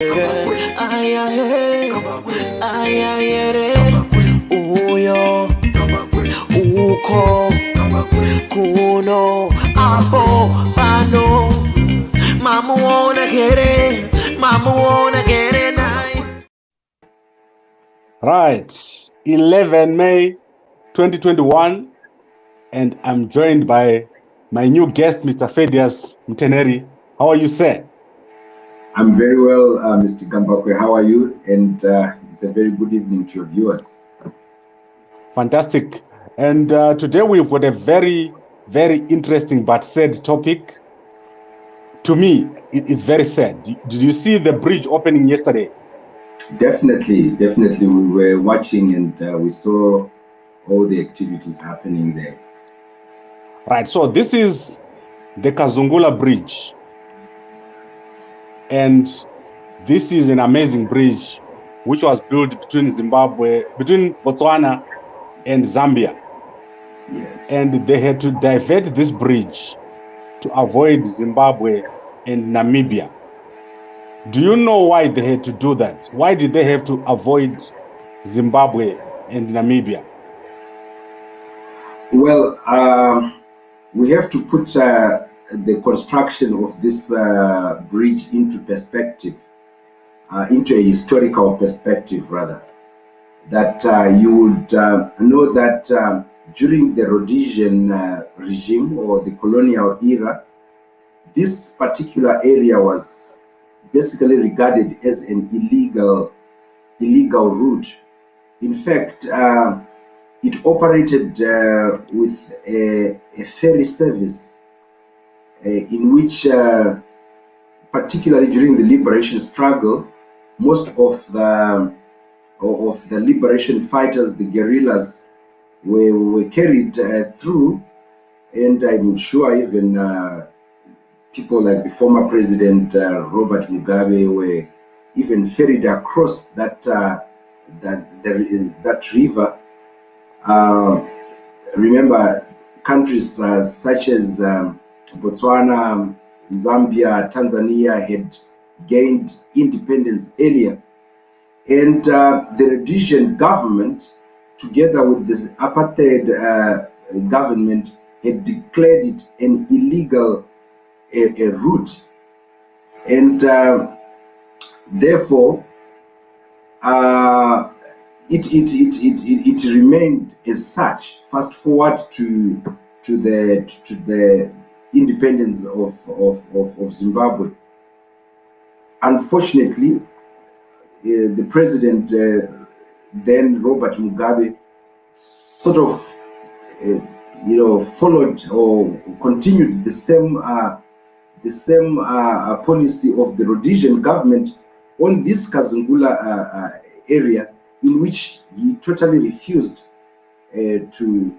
Uyo uko kuno apo pano mamuona kere nai. Right, 11 May 2021, and I'm joined by my new guest, Mr. Feddious Mutenheri. How are you, sir? I'm very well, Mr. Gambakwe. How are you? And it's a very good evening to your viewers. Fantastic. And today we've got a very, very interesting but sad topic. To me, it's very sad. Did you see the bridge opening yesterday? Definitely. We were watching and we saw all the activities happening there. Right. So this is the Kazungula Bridge. And this is an amazing bridge which was built between Botswana and Zambia. Yes. And they had to divert this bridge to avoid Zimbabwe and Namibia. Do you know why they had to do that? Why did they have to avoid Zimbabwe and Namibia? Well, we have to put the construction of this bridge into perspective, into a historical perspective rather. That you would know that during the Rhodesian regime or the colonial era, this particular area was basically regarded as an illegal route. In fact, it operated with a ferry service in which, particularly during the liberation struggle, most of the liberation fighters, the guerrillas, were carried through, and I'm sure even people like the former president Robert Mugabe were even ferried across that river. Remember, countries such as Botswana, Zambia, Tanzania had gained independence earlier, and the Rhodesian government, together with the apartheid government, had declared it an illegal route, and therefore it remained as such. Fast forward to the independence of Zimbabwe. Unfortunately, the president then Robert Mugabe sort of followed or continued the same policy of the Rhodesian government on this Kazungula area, in which he totally refused to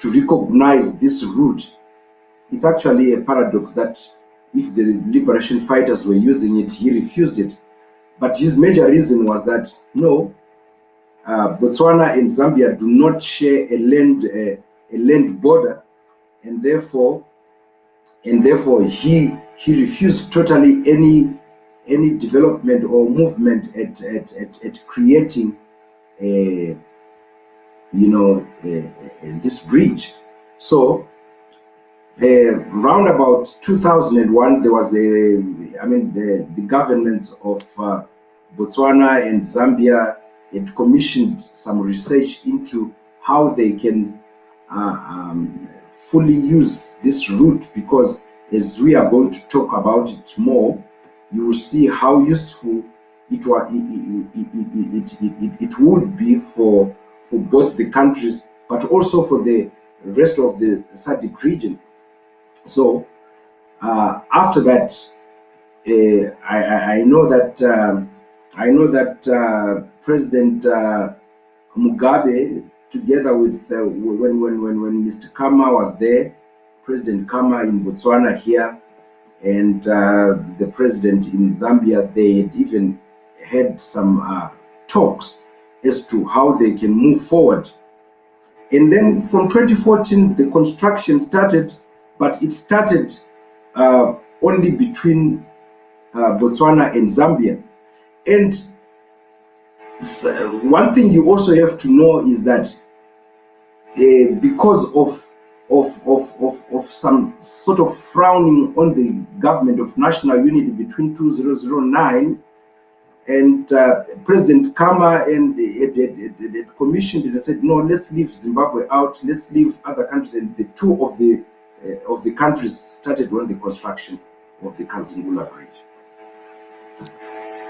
recognize this route. It's actually a paradox that if the liberation fighters were using it, he refused it. But his major reason was that no, Botswana and Zambia do not share a land border, and therefore he refused totally any development or movement at creating this bridge. So round about 2001, there was the governments of Botswana and Zambia had commissioned some research into how they can fully use this route, because as we are going to talk about it more, you will see how useful it would be for both the countries, but also for the rest of the SADC region. So after that, I know that President Mugabe, together with when Mr. Kama was there, President Kama in Botswana here, and the president in Zambia, they had even had some talks as to how they can move forward. And then from 2014, the construction started, but it started only between Botswana and Zambia. And one thing you also have to know is that because of some sort of frowning on the government of national unity between 2009 and President Kama and the commissioned and said, no, let's leave Zimbabwe out, let's leave other countries, and the two of the countries started on the construction of the Kazungula Bridge.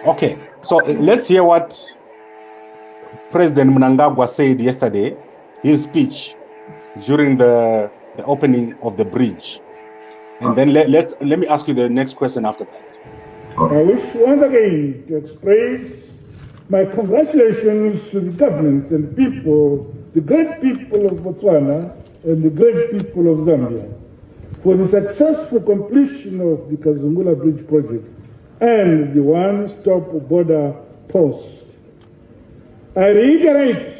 Okay, so let's hear what President Mnangagwa said yesterday, his speech during the opening of the bridge. And then let me ask you the next question after that. I wish once again to express my congratulations to the governments and people, the great people of Botswana and the great people of Zambia, for the successful completion of the Kazungula Bridge project and the one-stop border post. I reiterate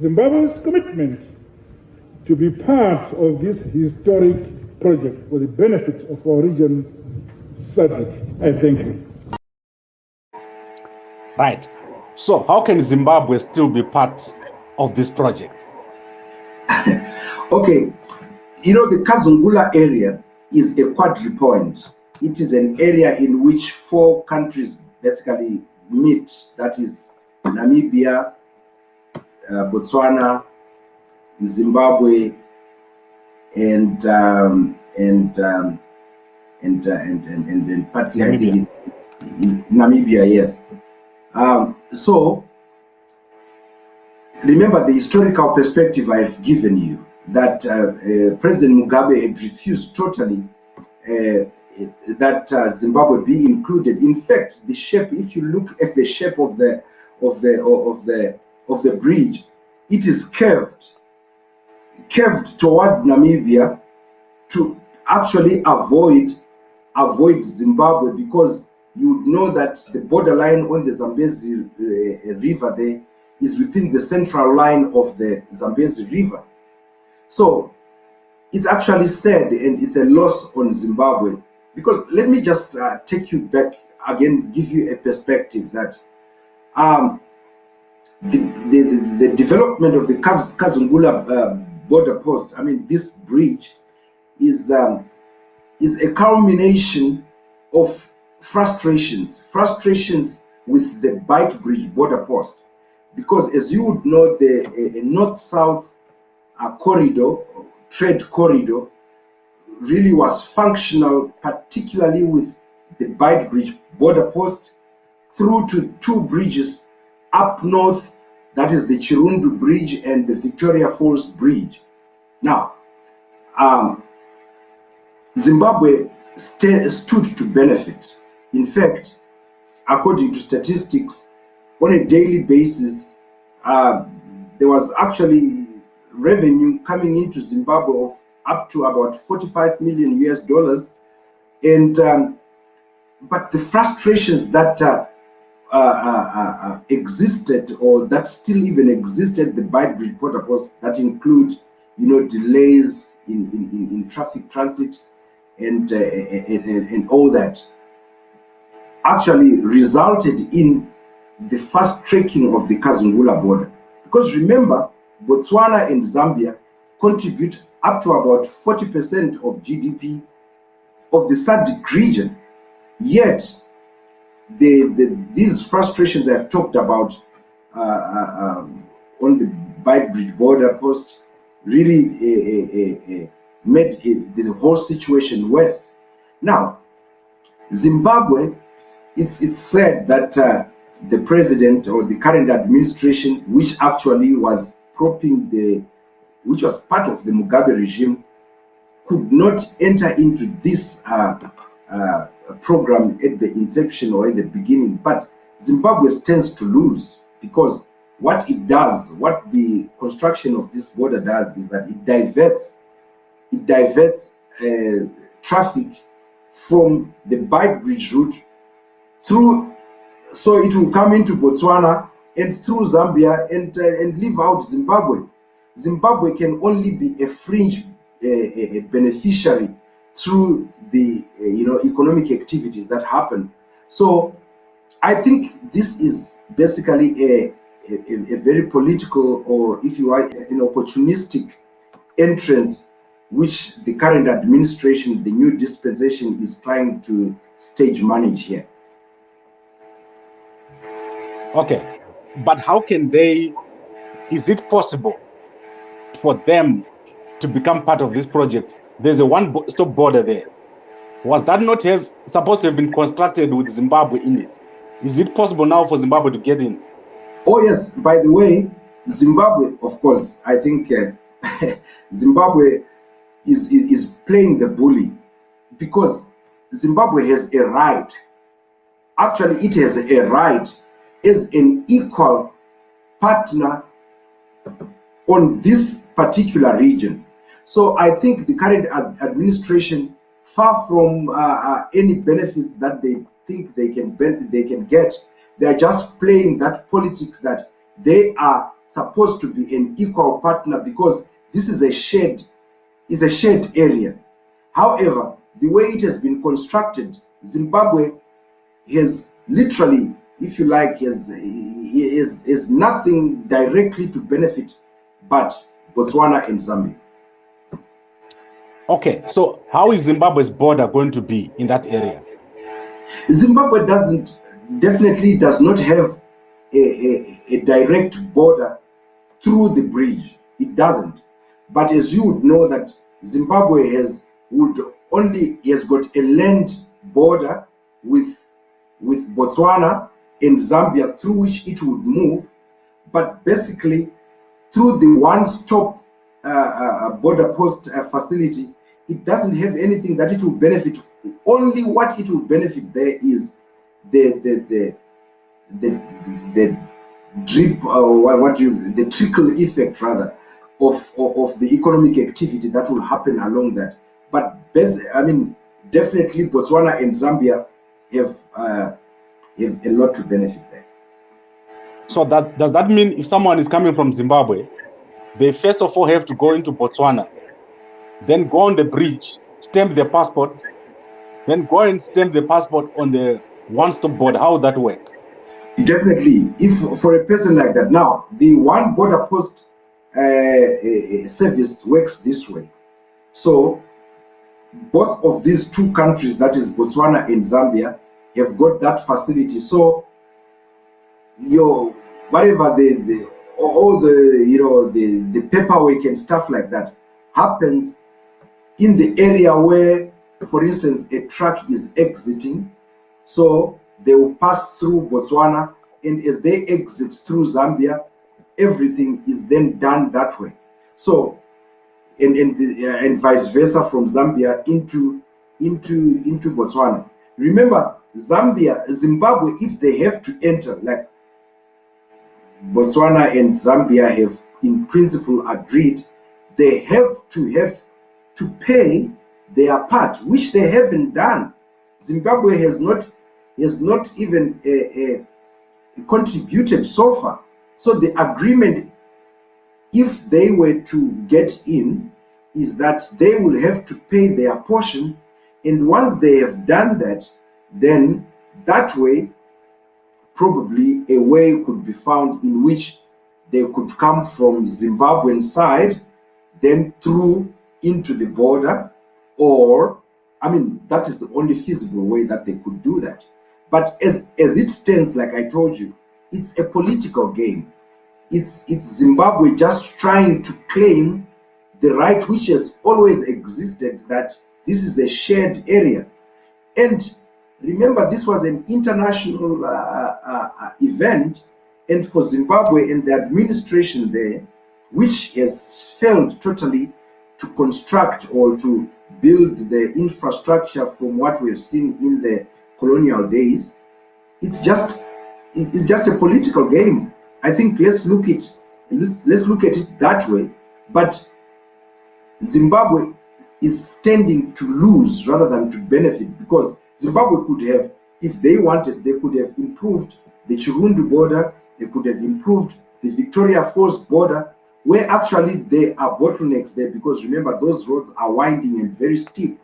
Zimbabwe's commitment to be part of this historic project for the benefit of our region. I thank you. Right. So how can Zimbabwe still be part of this project? Okay. You know, the Kazungula area is a quadripoint. It is an area in which 4 countries basically meet. That is Namibia, Botswana, Zimbabwe, and partly I think it's Namibia, yes. So remember the historical perspective I've given you, that President Mugabe had refused totally that Zimbabwe be included. In fact, the shape, if you look at the shape of the bridge, it is curved towards Namibia to actually avoid Zimbabwe, because you would know that the borderline on the Zambezi River there is within the central line of the Zambezi River. So it's actually sad, and it's a loss on Zimbabwe, because let me just take you back again, give you a perspective that the development of the Kazungula border post, I mean, this bridge is a culmination of frustrations with the Bight Bridge border post, because as you would know, the north-south corridor, trade corridor, really was functional, particularly with the Bight Bridge border post through to 2 bridges up north, that is the Chirundu Bridge and the Victoria Falls Bridge. Now, Zimbabwe stood to benefit. In fact, according to statistics, on a daily basis, there was actually revenue coming into Zimbabwe of up to about $45 million US, and but the frustrations that existed, or that still even existed, the Bight Bridge border post, that include, you know, delays in traffic transit and all that, actually resulted in the fast tracking of the Kazungula border. Because remember, Botswana and Zambia contribute up to about 40% of GDP of the SADC region. Yet, these frustrations I've talked about on the Bight Bridge border post really made the whole situation worse. Now, Zimbabwe, it's said that the president or the current administration, which actually was which was part of the Mugabe regime, could not enter into this program at the inception or at the beginning. But Zimbabwe stands to lose, because what it does, what the construction of this border does, is that it diverts traffic from the Bight Bridge route through, so it will come into Botswana and through Zambia and leave out Zimbabwe. Zimbabwe can only be a fringe beneficiary through the economic activities that happen. So I think this is basically a very political, or if you like, an opportunistic entrance which the current administration, the new dispensation, is trying to stage manage here. Okay, but how can they, is it possible for them to become part of this project? There's a one-stop border there. Was that not supposed to have been constructed with Zimbabwe in it? Is it possible now for Zimbabwe to get in? Oh yes, by the way, Zimbabwe, of course, I think Zimbabwe is playing the bully, because Zimbabwe has a right. Actually, it has a right as an equal partner on this particular region. So I think the current administration, far from any benefits that they think they can get, they are just playing that politics that they are supposed to be an equal partner, because this is a shared area. However, the way it has been constructed, Zimbabwe has literally, if you like, is nothing directly to benefit but Botswana and Zambia. Okay, so how is Zimbabwe's border going to be in that area? Zimbabwe definitely does not have a direct border through the bridge. It doesn't. But as you would know, that Zimbabwe has got a land border with Botswana and Zambia, through which it would move. But basically, through the one-stop border post facility, it doesn't have anything that it will benefit. Only what it will benefit there is the drip, the trickle effect rather of the economic activity that will happen along that. But definitely Botswana and Zambia have a lot to benefit there. So does that mean if someone is coming from Zimbabwe, they first of all have to go into Botswana, then go on the bridge, stamp their passport, then go and stamp the passport on the one-stop border? How would that work? Definitely, if for a person like that. Now, the one border post service works this way. So both of these two countries, that is Botswana and Zambia, have got that facility. So whatever all the paperwork and stuff like that happens in the area where, for instance, a truck is exiting. So they will pass through Botswana, and as they exit through Zambia, everything is then done that way. So and vice versa from Zambia into Botswana. Remember, Zimbabwe, if they have to enter, like Botswana and Zambia have in principle agreed, they have to pay their part, which they haven't done. Zimbabwe has not even contributed so far. So the agreement, if they were to get in, is that they will have to pay their portion, and once they have done that, then that way probably a way could be found in which they could come from Zimbabwean side, then through into the border, or that is the only feasible way that they could do that. But as it stands, like I told you, it's a political game. It's Zimbabwe just trying to claim the right which has always existed, that this is a shared area. And remember, this was an international event, and for Zimbabwe and the administration there, which has failed totally to construct or to build the infrastructure from what we've seen in the colonial days, it's just a political game. I think let's look at it that way. But Zimbabwe is standing to lose rather than to benefit, because Zimbabwe could have, if they wanted, they could have improved the Chirundi border, they could have improved the Victoria Falls border, where actually there are bottlenecks there, because remember, those roads are winding and very steep.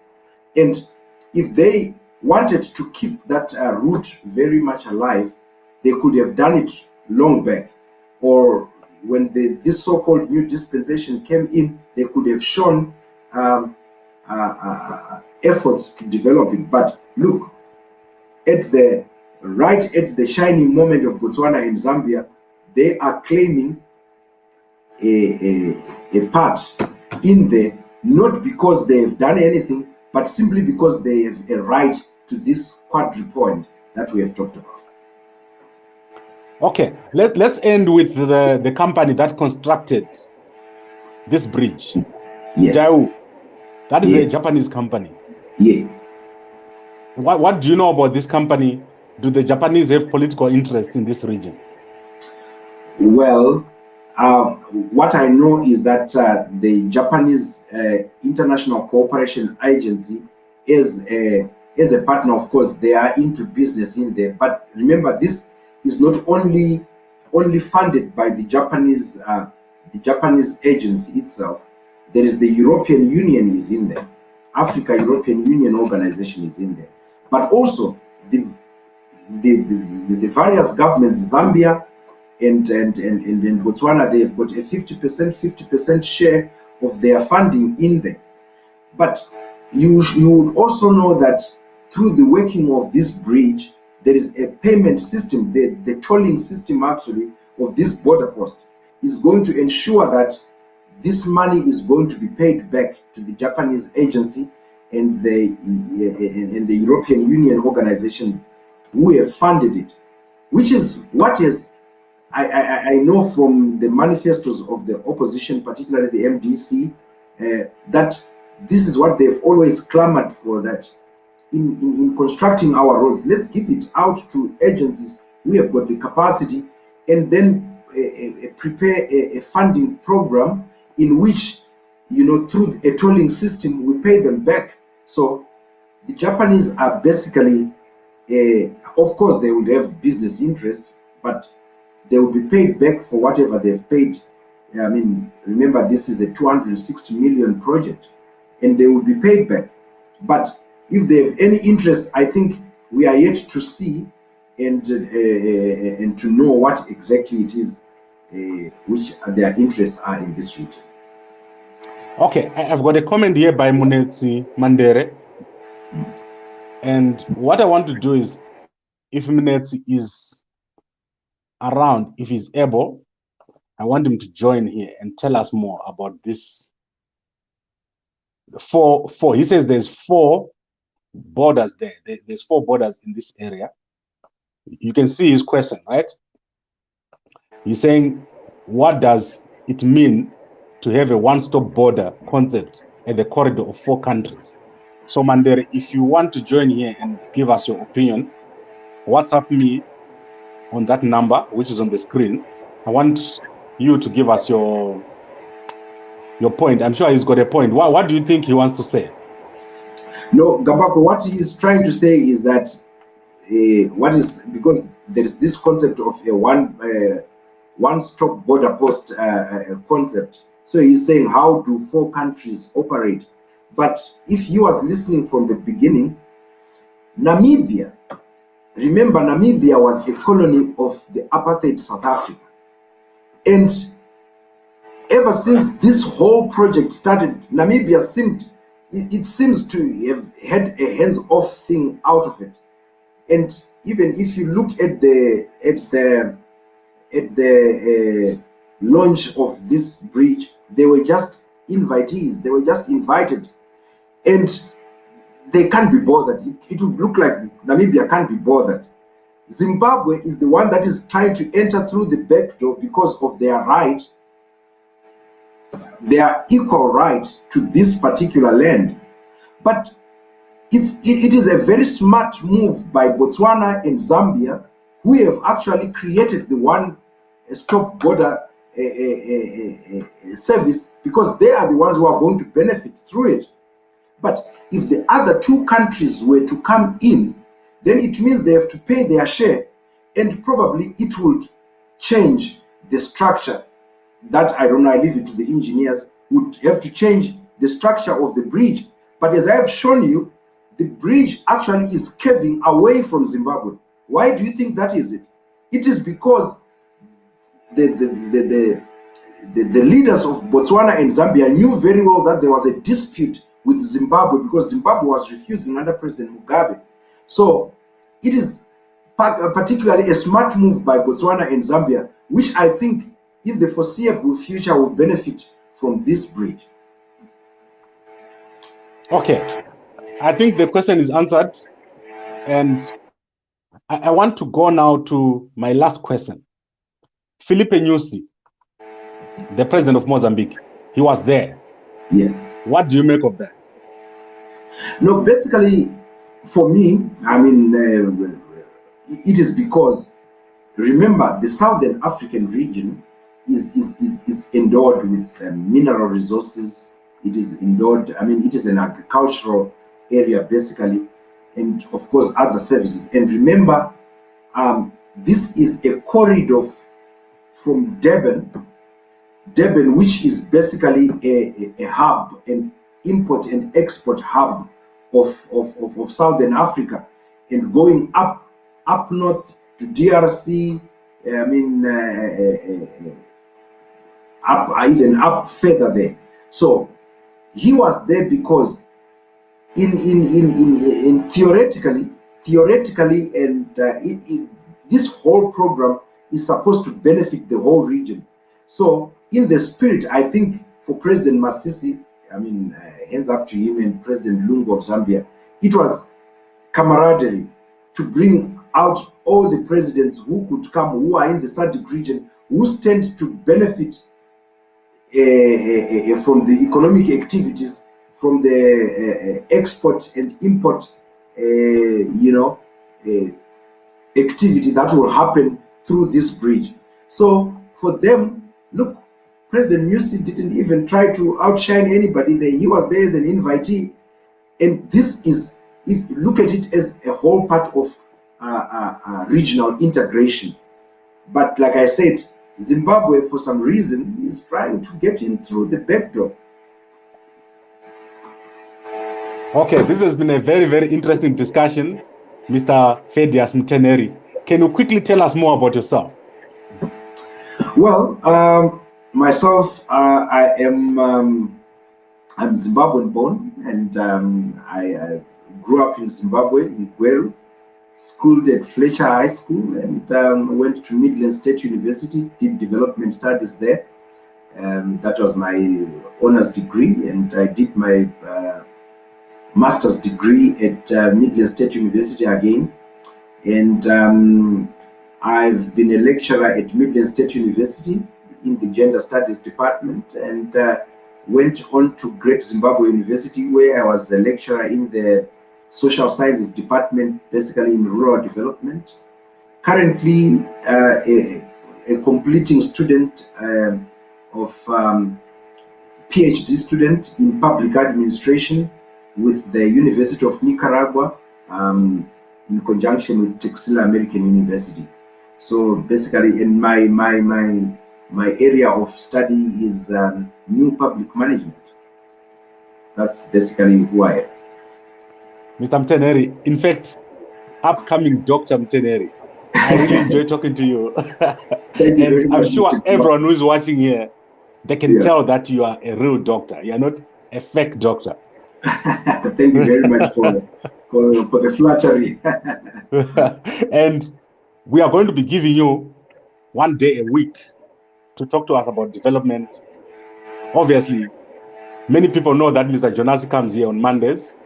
And if they wanted to keep that route very much alive, they could have done it long back. Or when this so-called new dispensation came in, they could have shown efforts to develop it. But look, right at the shining moment of Botswana and Zambia, they are claiming a part in there, not because they have done anything, but simply because they have a right to this quadrupoint that we have talked about. Okay, let's end with the company that constructed this bridge. Yes. Dao, that is a Yes. Japanese company. Yes. What do you know about this company? Do the Japanese have political interest in this region? Well, what I know is that the Japanese International Cooperation Agency is a partner. Of course, they are into business in there. But remember, this is not only funded by the Japanese agency itself. There is the European Union is in there. Africa European Union organization is in there. But also the various governments, Zambia and Botswana, they've got a 50% share of their funding in there. But you would also know that through the working of this bridge, there is a payment system. The tolling system actually of this border post is going to ensure that this money is going to be paid back to the Japanese agency and the European Union organization who have funded it, which is what is I know from the manifestos of the opposition, particularly the MDC, that this is what they've always clamored for, that in constructing our roads, let's give it out to agencies who have got the capacity, and then prepare a funding program in which, through a tolling system, we pay them back. So the Japanese are basically, of course, they will have business interests, but they will be paid back for whatever they've paid. I mean, remember, this is a 260 million project, and they will be paid back. But if they have any interest, I think we are yet to see and to know what exactly it is which their interests are in this region. Okay, I've got a comment here by Munetsi Mandere. And what I want to do is, if Munetsi is around, if he's able, I want him to join here and tell us more about this. He says there's 4 borders there. There's 4 borders in this area. You can see his question, right? He's saying, what does it mean to have a one-stop border concept at the corridor of 4 countries? So Mandere, if you want to join here and give us your opinion, WhatsApp me on that number, which is on the screen. I want you to give us your point. I'm sure he's got a point. What do you think he wants to say? No, Gabako, what he is trying to say is that because there is this concept of a one-stop border post concept. So he's saying, how do 4 countries operate? But if he was listening from the beginning, Namibia, remember, Namibia was a colony of the apartheid South Africa. And ever since this whole project started, Namibia seems to have had a hands-off thing out of it. And even if you look at the launch of this bridge, they were just invitees. They were just invited, and they can't be bothered. It would look like Namibia can't be bothered. Zimbabwe is the one that is trying to enter through the back door because of their right, their equal right to this particular land. But it is a very smart move by Botswana and Zambia, who have actually created the one-stop border service, because they are the ones who are going to benefit through it. But if the other 2 countries were to come in, then it means they have to pay their share, and probably it would change the structure. That, I don't know, I leave it to the engineers, would have to change the structure of the bridge. But as I have shown you, the bridge actually is curving away from Zimbabwe. Why do you think that is? It is because the leaders of Botswana and Zambia knew very well that there was a dispute with Zimbabwe because Zimbabwe was refusing under President Mugabe. So it is particularly a smart move by Botswana and Zambia, which I think in the foreseeable future will benefit from this bridge. Okay, I think the question is answered, and I want to go now to my last question. Filipe Nyusi, the president of Mozambique, he was there. Yeah. What do you make of that? No, basically, for me, I mean, it is because, remember, the Southern African region is endowed with mineral resources. It is endowed, I mean, it is an agricultural area, basically, and of course, other services. And remember, this is a corridor from Durban, which is basically a hub, an import and export hub of Southern Africa, and going up north to DRC, I mean, even up further there. So he was there because in theoretically, and this whole program is supposed to benefit the whole region. So in the spirit, I think for President Masisi, I mean, hands up to him, and President Lungu of Zambia, it was camaraderie to bring out all the presidents who could come, who are in the SADC region, who stand to benefit from the economic activities, from the export and import, activity that will happen through this bridge. So for them, look, President Nyusi didn't even try to outshine anybody there. He was there as an invitee. And this is, if you look at it as a whole part of regional integration. But like I said, Zimbabwe, for some reason, is trying to get in through the back door. Okay, this has been a very, very interesting discussion, Mr. Feddious Mutenheri. Can you quickly tell us more about yourself? Well, myself, I'm Zimbabwean born, and I grew up in Zimbabwe, in Gweru, schooled at Fletcher High School, and went to Midland State University, did development studies there. That was my honors degree, and I did my master's degree at Midland State University again. And I've been a lecturer at Midland State University in the Gender Studies Department, and went on to Great Zimbabwe University, where I was a lecturer in the Social Sciences Department, basically in rural development. Currently, a completing student of PhD student in public administration with the University of Nicaragua, in conjunction with Texila American University. So basically, in my area of study is new public management. That's basically who I am. Mr. Mutenheri, in fact, upcoming Dr. Mutenheri, I really enjoy talking to you. Thank you very And much, I'm sure Mr. everyone who's watching here, they can tell that you are a real doctor. You're not a fake doctor. Thank you very much for the flattery. And we are going to be giving you one day a week to talk to us about development. Obviously, many people know that Mr. Jonasi comes here on Mondays.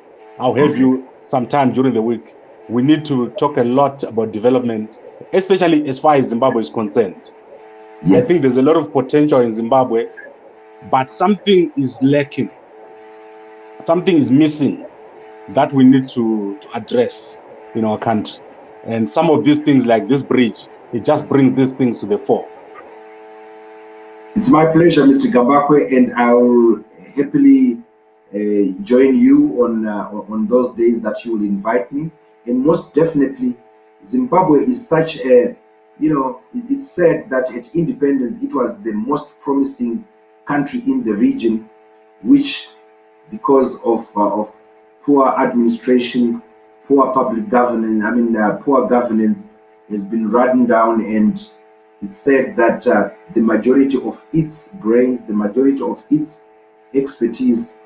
I'll have you sometime during the week. We need to talk a lot about development, especially as far as Zimbabwe is concerned. Yes. I think there's a lot of potential in Zimbabwe, but something is lacking. Something is missing that we need to address in our country. And some of these things, like this bridge, it just brings these things to the fore. It's my pleasure, Mr. Gabakwe, and I will happily join you on those days that you will invite me. And most definitely, Zimbabwe is such a, it's said that at independence, it was the most promising country in the region, which, because of poor administration, poor public governance, poor governance has been run down, and it said that the majority of its brains, the majority of its expertise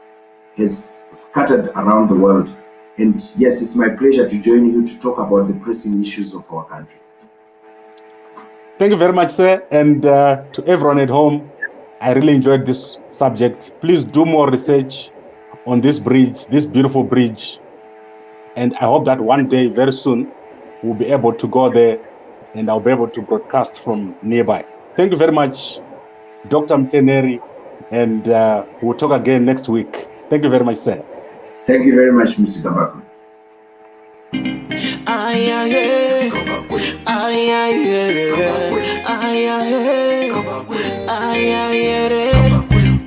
has scattered around the world. And yes, it's my pleasure to join you to talk about the pressing issues of our country. Thank you very much, sir. And to everyone at home, I really enjoyed this subject. Please do more research on this bridge, this beautiful bridge. And I hope that one day, very soon, we'll be able to go there and I'll be able to broadcast from nearby. Thank you very much, Dr. Mutenheri, and we'll talk again next week. Thank you very much, sir. Thank you very much, Mr. Kabako.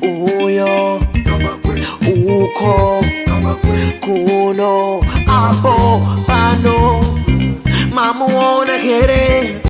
Uyo uko kuno abo pano mamuona kere